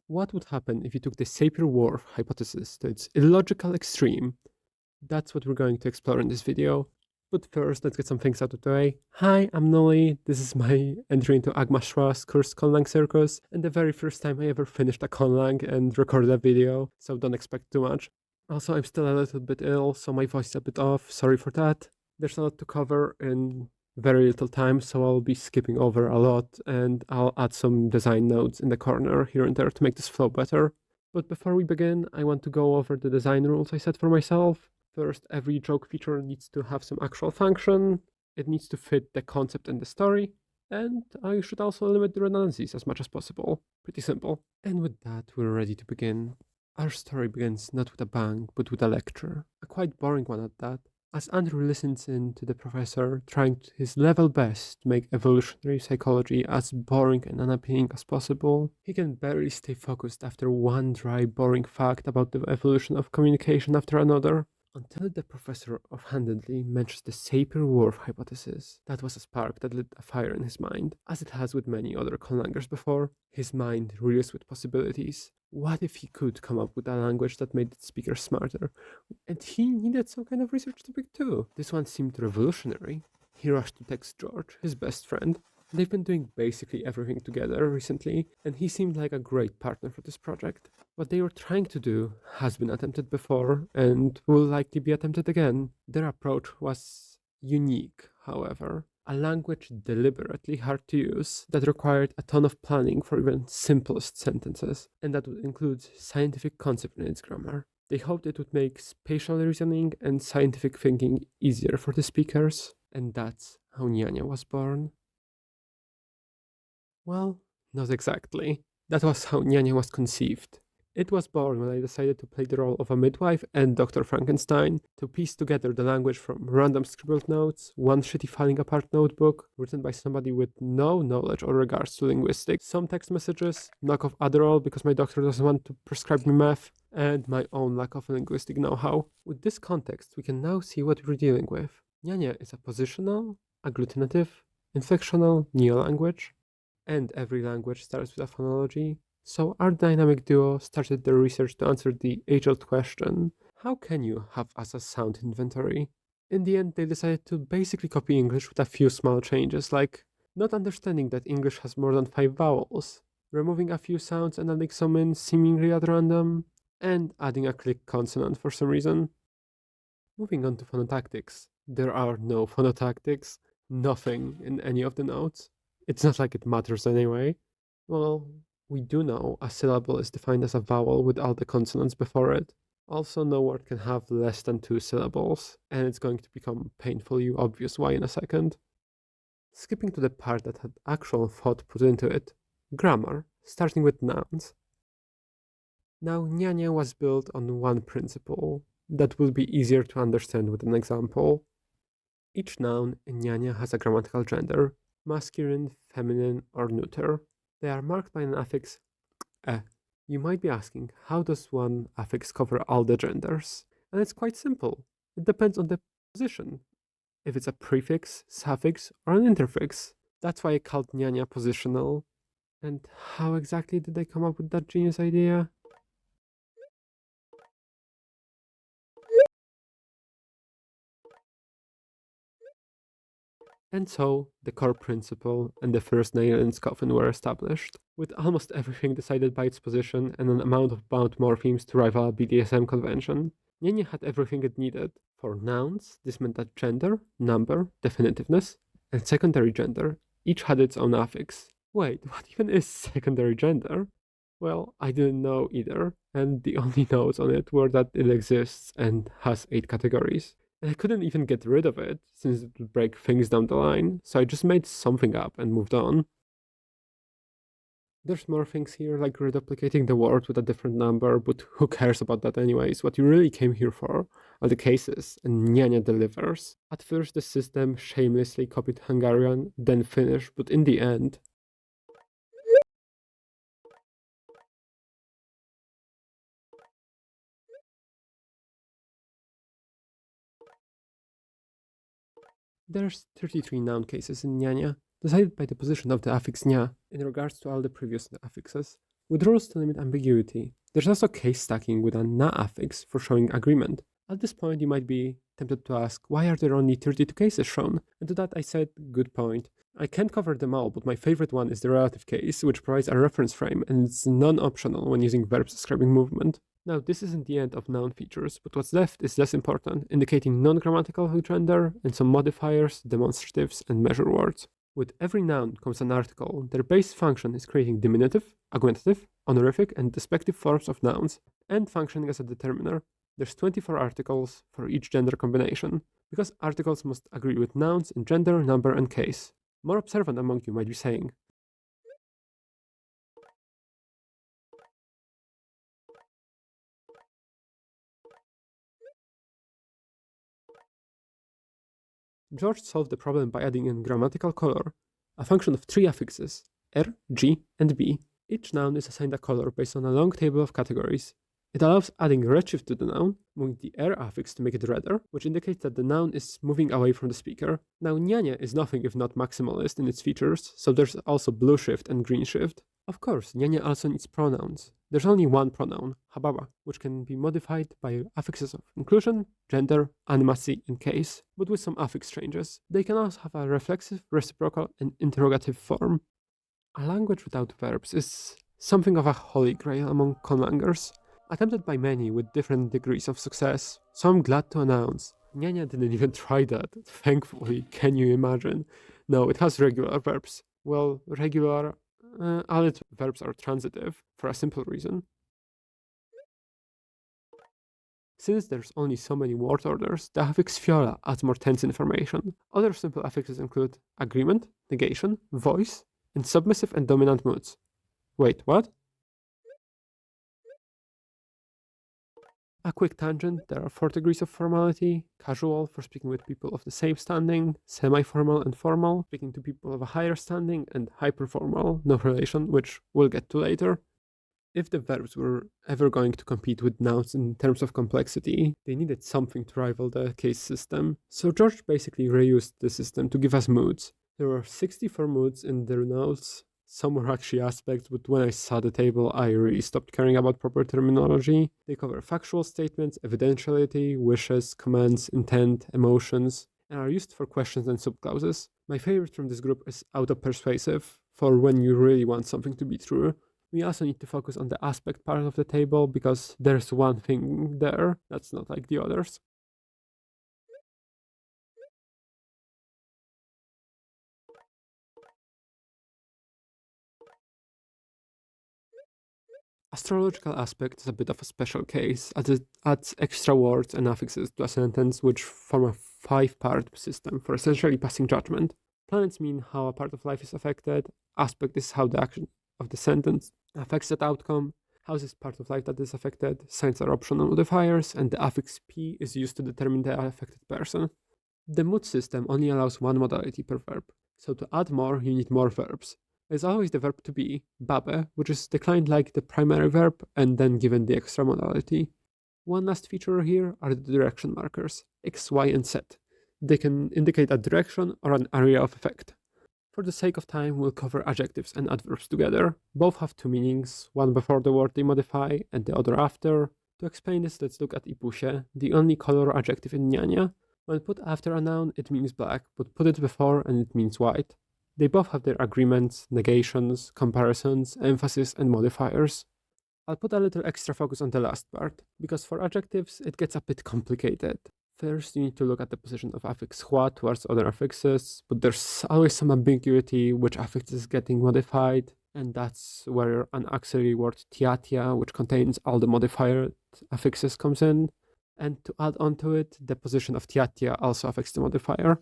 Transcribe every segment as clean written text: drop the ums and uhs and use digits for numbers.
What would happen if you took the Sapir-Whorf hypothesis to its illogical extreme? That's what we're going to explore in this video. But first, let's get some things out of the way. Hi, I'm Noli. This is my entry into Agmashra's course Conlang Circus, and the very first time I ever finished a Conlang and recorded a video, so don't expect too much. Also, I'm still a little bit ill, so my voice is a bit off. Sorry for that. There's a lot to cover in very little time, so I'll be skipping over a lot, and I'll add some design notes in the corner here and there to make this flow better. But before we begin, I want to go over the design rules I set for myself. First, every joke feature needs to have some actual function, it needs to fit the concept and the story, and I should also limit the redundancies as much as possible. Pretty simple. And with that, we're ready to begin. Our story begins not with a bang, but with a lecture. A quite boring one at that. As Andrew listens in to the professor, trying his level best to make evolutionary psychology as boring and unappealing as possible, he can barely stay focused after one dry, boring fact about the evolution of communication after another. Until the professor offhandedly mentions the Sapir-Whorf hypothesis. That was a spark that lit a fire in his mind, as it has with many other Conlangers before. His mind reels with possibilities. What if he could come up with a language that made its speakers smarter? And he needed some kind of research topic too. This one seemed revolutionary. He rushed to text George, his best friend. They've been doing basically everything together recently, and he seemed like a great partner for this project. What they were trying to do has been attempted before, and will likely be attempted again. Their approach was unique, however. A language deliberately hard to use that required a ton of planning for even simplest sentences, and that would include scientific concept in its grammar. They hoped it would make spatial reasoning and scientific thinking easier for the speakers, and that's how Nyanya was born. Well, not exactly. That was how Nyanya was conceived. It was born when I decided to play the role of a midwife and Dr. Frankenstein to piece together the language from random scribbled notes, one shitty falling apart notebook written by somebody with no knowledge or regards to linguistics, some text messages, knockoff Adderall because my doctor doesn't want to prescribe me meth, and my own lack of linguistic know-how. With this context, we can now see what we're dealing with. Nyanya is a positional, agglutinative, inflectional neolanguage, and every language starts with a phonology. So our dynamic duo started their research to answer the age-old question, how can you have as a sound inventory? In the end, they decided to basically copy English with a few small changes, like not understanding that English has more than 5 vowels, removing a few sounds and adding some in seemingly at random, and adding a click consonant for some reason. Moving on to phonotactics. There are no phonotactics, nothing in any of the notes. It's not like it matters anyway. Well, we do know a syllable is defined as a vowel with all the consonants before it. Also, no word can have less than 2 syllables, and it's going to become painfully obvious why in a second. Skipping to the part that had actual thought put into it, grammar, starting with nouns. Now, nyanya was built on one principle that will be easier to understand with an example. Each noun in nyanya has a grammatical gender, masculine, feminine, or neuter. They are marked by an affix e. You might be asking, how does one affix cover all the genders? And it's quite simple. It depends on the position. If it's a prefix, suffix, or an interfix. That's why I called nyanya positional. And how exactly did I come up with that genius idea? And so, the core principle and the first nail in its coffin were established, with almost everything decided by its position and an amount of bound morphemes to rival a BDSM convention. Nyanya had everything it needed. For nouns, this meant that gender, number, definitiveness, and secondary gender each had its own affix. Wait, what even is secondary gender? Well, I didn't know either, and the only notes on it were that it exists and has 8 categories. And I couldn't even get rid of it, since it would break things down the line, so I just made something up and moved on. There's more things here, like reduplicating the word with a different number, but who cares about that anyways? What you really came here for are the cases, and Nyanya delivers. At first the system shamelessly copied Hungarian, then Finnish, but in the end, there's 33 noun cases in Nyanya, decided by the position of the affix nya in regards to all the previous affixes. with rules to limit ambiguity. There's also case stacking with a na affix for showing agreement. At this point, you might be tempted to ask, why are there only 32 cases shown? And to that I said, good point. I can't cover them all, but my favorite one is the relative case, which provides a reference frame and it's non-optional when using verbs describing movement. Now, this isn't the end of noun features, but what's left is less important, indicating non-grammatical gender and some modifiers, demonstratives, and measure words. With every noun comes an article. Their base function is creating diminutive, agglutinative, honorific, and despective forms of nouns, and functioning as a determiner. There's 24 articles for each gender combination, because articles must agree with nouns in gender, number, and case. More observant among you might be saying, George solved the problem by adding in grammatical color, a function of 3 affixes, R, G, and B. Each noun is assigned a color based on a long table of categories. It allows adding redshift to the noun, moving the R affix to make it redder, which indicates that the noun is moving away from the speaker. Now, nyanya is nothing if not maximalist in its features, so there's also blue shift and green shift. Of course, nyanya also needs pronouns. There's only one pronoun, hababa, which can be modified by affixes of inclusion, gender, animacy, and case, but with some affix changes. They can also have a reflexive, reciprocal, and interrogative form. A language without verbs is something of a holy grail among conlangers, attempted by many with different degrees of success, so I'm glad to announce Nyanya didn't even try that, thankfully, can you imagine? No, it has regular verbs. Well, regular, all its verbs are transitive, for a simple reason. Since there's only so many word orders, the affix fiola adds more tense information. Other simple affixes include agreement, negation, voice, and submissive and dominant moods. Wait, what? A quick tangent, there are 4 degrees of formality: casual for speaking with people of the same standing, semi-formal and formal, speaking to people of a higher standing, and hyperformal, no relation, which we'll get to later. If the verbs were ever going to compete with nouns in terms of complexity, they needed something to rival the case system, so George basically reused the system to give us moods. There were 64 moods in their notes. Some were actually aspects, but when I saw the table, I really stopped caring about proper terminology. They cover factual statements, evidentiality, wishes, commands, intent, emotions, and are used for questions and subclauses. My favorite from this group is auto-persuasive, for when you really want something to be true. We also need to focus on the aspect part of the table, because there's one thing there that's not like the others. Astrological aspect is a bit of a special case, as it adds extra words and affixes to a sentence which form a 5-part system for essentially passing judgment. Planets mean how a part of life is affected, aspect is how the action of the sentence affects that outcome, house is part of life that is affected, signs are optional modifiers, and the affix P is used to determine the affected person. The mood system only allows one modality per verb, so to add more, you need more verbs. There's always the verb to be, babe, which is declined like the primary verb and then given the extra modality. One last feature here are the direction markers, X, Y, and Z. They can indicate a direction or an area of effect. For the sake of time, we'll cover adjectives and adverbs together. Both have 2 meanings, one before the word they modify and the other after. To explain this, let's look at ipusie, the only color adjective in nyanya. When put after a noun, it means black, but put it before and it means white. They both have their agreements, negations, comparisons, emphasis, and modifiers. I'll put a little extra focus on the last part, because for adjectives, it gets a bit complicated. First, you need to look at the position of affix hua towards other affixes, but there's always some ambiguity which affix is getting modified, and that's where an auxiliary word tiatia, which contains all the modified affixes, comes in. And to add on to it, the position of tiatia also affects the modifier.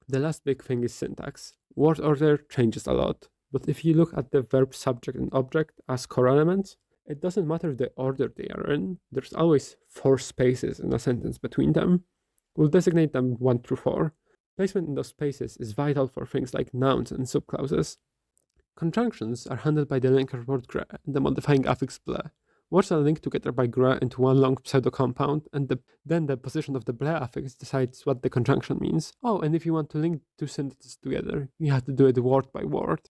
The last big thing is syntax. Word order changes a lot, but if you look at the verb, subject, and object as core elements, it doesn't matter the order they are in, there's always 4 spaces in a sentence between them. We'll designate them 1 through 4. Placement in those spaces is vital for things like nouns and subclauses. Conjunctions are handled by the linker word gre and the modifying affix ble. Words are linked together by gre into one long pseudo-compound, and then the position of the ble affix decides what the conjunction means. Oh, and if you want to link 2 sentences together, you have to do it word by word.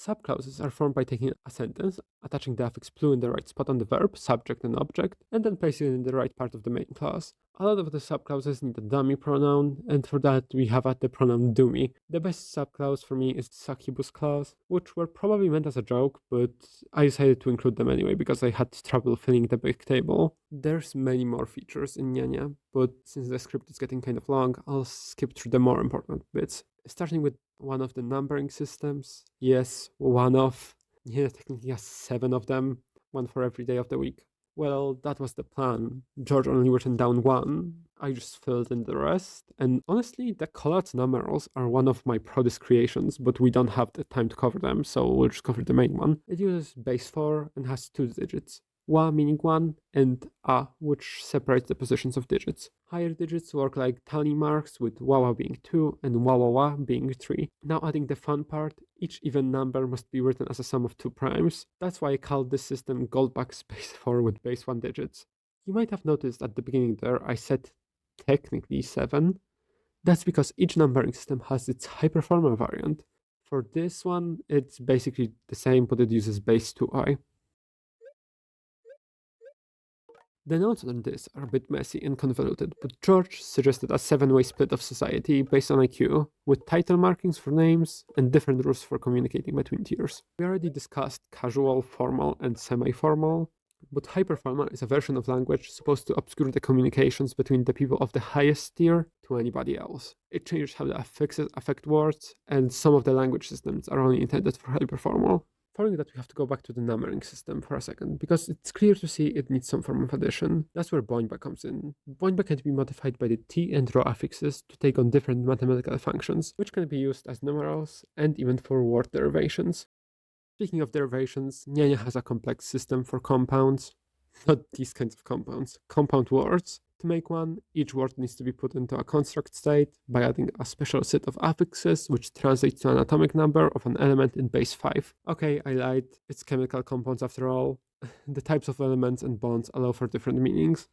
Subclauses are formed by taking a sentence, attaching the affix "plu" in the right spot on the verb, subject, and object, and then placing it in the right part of the main clause. A lot of the subclauses need a dummy pronoun, and for that we have the pronoun "do me." The best subclause for me is the succubus clause, which were probably meant as a joke, but I decided to include them anyway because I had trouble filling the big table. There's many more features in ɲaɲa, but since the script is getting kind of long, I'll skip through the more important bits. Starting with one of the numbering systems. Yes, one of. Yeah, technically has 7 of them, one for every day of the week. Well, that was the plan. George only written down 1. I just filled in the rest. And honestly, the call-out numerals are one of my proudest creations, but we don't have the time to cover them, so we'll just cover the main one. It uses base 4 and has 2 digits. Wa meaning 1 and a, which separates the positions of digits. Higher digits work like tally marks, with wawa being 2 and wawawa being 3. Now adding the fun part, each even number must be written as a sum of 2 primes. That's why I called this system Goldbach's base 4 with base 1 digits. You might have noticed at the beginning there I said technically 7. That's because each numbering system has its hyperformal variant. For this one, it's basically the same, but it uses base 2i. The notes on this are a bit messy and convoluted, but George suggested a 7-way split of society based on IQ, with title markings for names and different rules for communicating between tiers. We already discussed casual, formal, and semi-formal, but hyperformal is a version of language supposed to obscure the communications between the people of the highest tier to anybody else. It changes how the affixes affect words, and some of the language systems are only intended for hyperformal. Following that, we have to go back to the numbering system for a second, because it's clear to see it needs some form of addition. That's where boingba comes in. Boingba can be modified by the t and rho affixes to take on different mathematical functions, which can be used as numerals and even for word derivations. Speaking of derivations, ɲaɲa has a complex system for compounds. Not these kinds of compounds, compound words. To make one, each word needs to be put into a construct state by adding a special set of affixes, which translates to an atomic number of an element in base 5. Okay, I lied, it's chemical compounds after all. The types of elements and bonds allow for different meanings.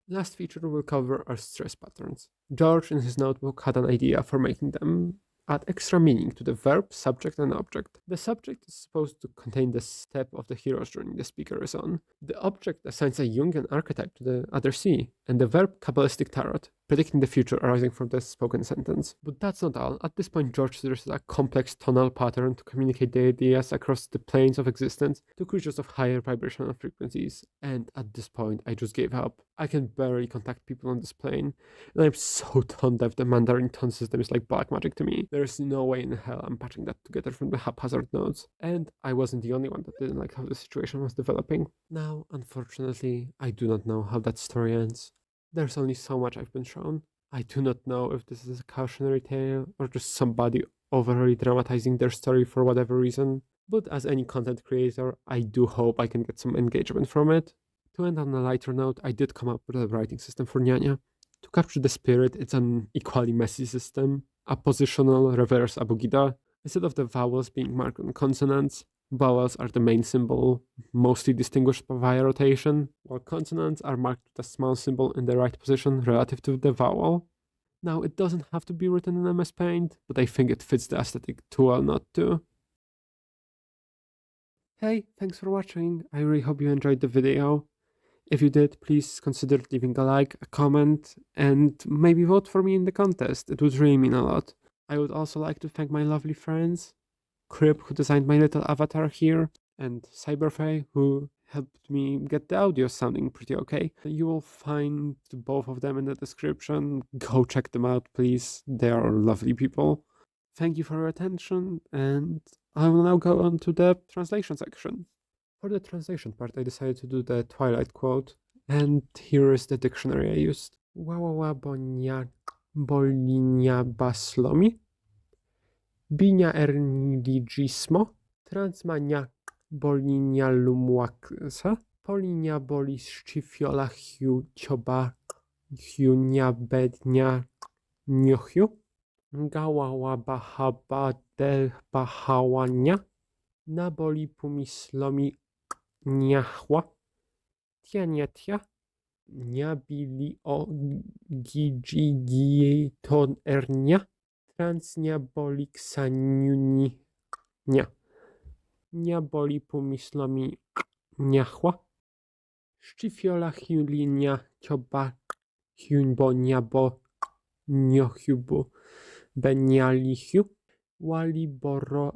Last feature we'll cover are stress patterns. George in his notebook had an idea for making them add extra meaning to the verb, subject, and object. The subject is supposed to contain the step of the hero's journey the speaker is on. The object assigns a Jungian archetype to the other C, and the verb Kabbalistic tarot, predicting the future arising from the spoken sentence. But that's not all. At this point, George suggests a complex tonal pattern to communicate the ideas across the planes of existence to creatures of higher vibrational frequencies. And at this point, I just gave up. I can barely contact people on this plane, and I'm so tone deaf the Mandarin tone system is like black magic to me. There's no way in hell I'm patching that together from the haphazard nodes. And I wasn't the only one that didn't like how the situation was developing. Now, unfortunately, I do not know how that story ends. There's only so much I've been shown. I do not know if this is a cautionary tale or just somebody overly dramatizing their story for whatever reason. But as any content creator, I do hope I can get some engagement from it. To end on a lighter note, I did come up with a writing system for ɲaɲa. To capture the spirit, it's an equally messy system, a positional reverse abugida. Instead of the vowels being marked on consonants, vowels are the main symbol, mostly distinguished via rotation, while consonants are marked with a small symbol in the right position relative to the vowel. Now, it doesn't have to be written in MS Paint, but I think it fits the aesthetic too well not to. Hey, thanks for watching. I really hope you enjoyed the video. If you did, please consider leaving a like, a comment, and maybe vote for me in the contest. It would really mean a lot. I would also like to thank my lovely friends, Cryp, who designed my little avatar here, and Cyberfae, who helped me get the audio sounding pretty okay. You will find both of them in the description. Go check them out, please. They are lovely people. Thank you for your attention, and I will now go on to the translation section. For the translation part, I decided to do the Twilight quote, and here is the dictionary I used. Wawawa bonia bolinia baslomi, binia erniligismo, transmania bolinia lumwaksa, polinia bolis szifiola hiu cioba hiunia bednia niohiu, gałała bahaba del bahałania, naboli pumislomi niachła, tianiatia, niabili o gigigiton ernia, transniabolik saniuni nia. Nia boli pomyślami niachła. Szczyfiola hiulinia cioba hiunbo niabo niohiubu benialihiu. Wali boro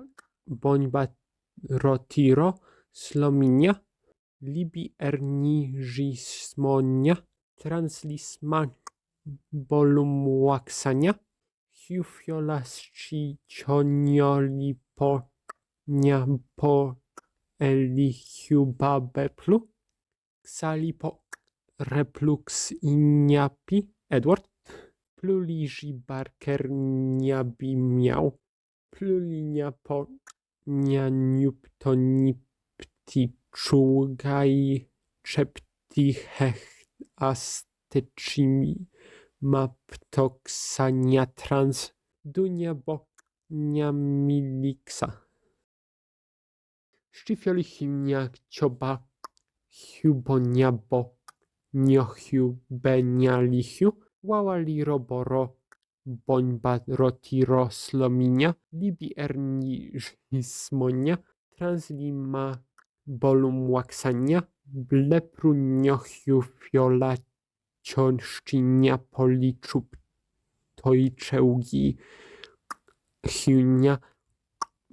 bońba rotiro slominia. Libi erniżismonia. Translisma bolum waksania. Hiufiola szczycioniolipo niapo elihiubabeplu. Ksalipo replux iniapi Edward. Pluliji barker niabi miał. Plulinia po nianiuptonipti czugaj czeptichech astyczimi maptoksania trans dunia bo niamiliksa. Szczyfioli chimnia cioba hiuboniabo niohiu benialihiu. Wałali roboro bońba rotiro slominia. Libi erniżismonia. Translima bolum waksania. Blepru niohiu fiola cionszczynia policzub tojczełgi hiunia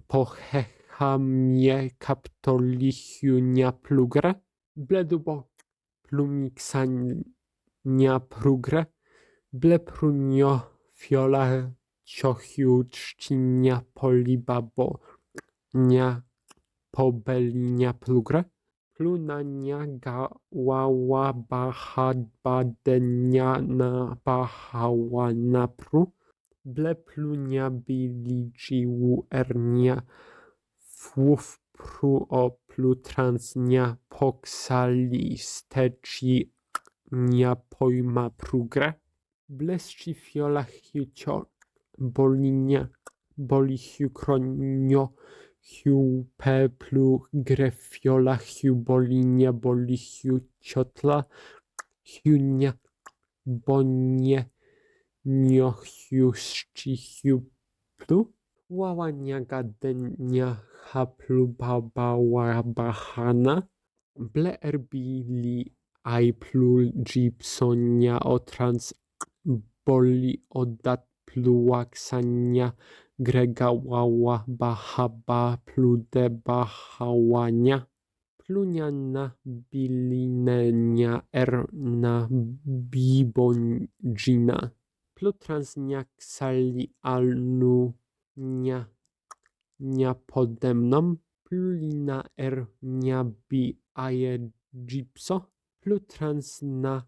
pohechamie kaptolihiunia plugre. Bledubo plumiksania prugre. Bleprunio fiola ciochiu czcinia polibabo nia pobelinia plugre. Plunania gałała bahadbadenia na bahawana pru. Bleplunia bilidziu ernia fłów pru o plutransnia poksali steci nia pojma prugre. Blesci fiola hiucio bolinia bolihiu kronio hiu peplu grefiola hiu bolinia bolihiu ciotla hiunia bonie niohiu szczyhiu plu. Łałania gadenia haplu babałabahana. Ble erbili ai plu gipsonia o trans boli odat pluaksania grega wała bahaba plude bahałania. Pluniana bilinenia erna bibondzina. Plutransnia ksali alnu nia pode mną. Plulina nia bi aje gipso. Plutransna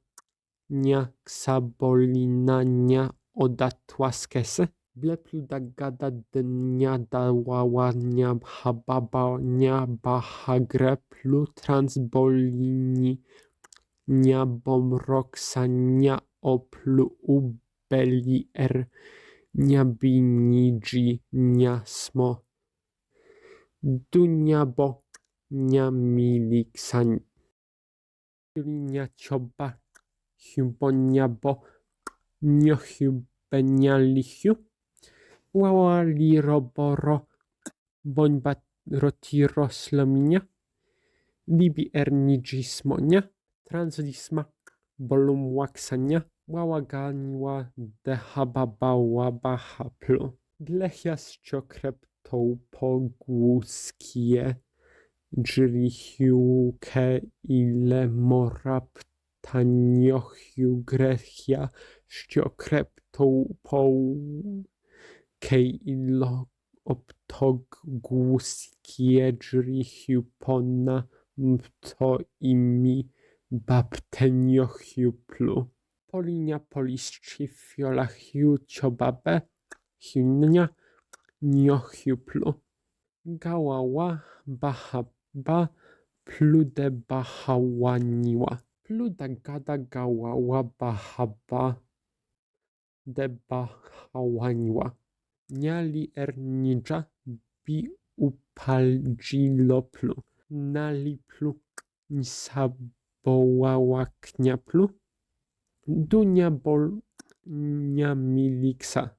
nia ksabolina nia odatłaskese. Blepluda gada dnia dałała nia hababa nia bahagre. Plutransbolini nia bomroksa nia oplu ubeli nia binidzi nia smo. Dunia bo nia miliksan. Nia cioba hiubonia bo niohiu benialihiu. Wałali roboro bońba rotiro slominia. Libi erniżismonia. Translisma bolum waksania. Wałaganiła dehababała bahaplu. Blechiascio kreptą pogłuskie. Dżrihiuke ile morap taniochiu grechia ściokreptą poł kej ilo optogłuskie dżrihiu pona mto imi babteniochiu plu. Polinia poliszczy fiola hiu ciobabe hiunia niochiu plu. Gałała bahaba plude bahałaniła. Pluda gada gałała bahaba de bahałaniła. Niali ernidża bi upaldzilo plu. Nali plu nisabołała kniaplu. Dunia bol nia miliksa.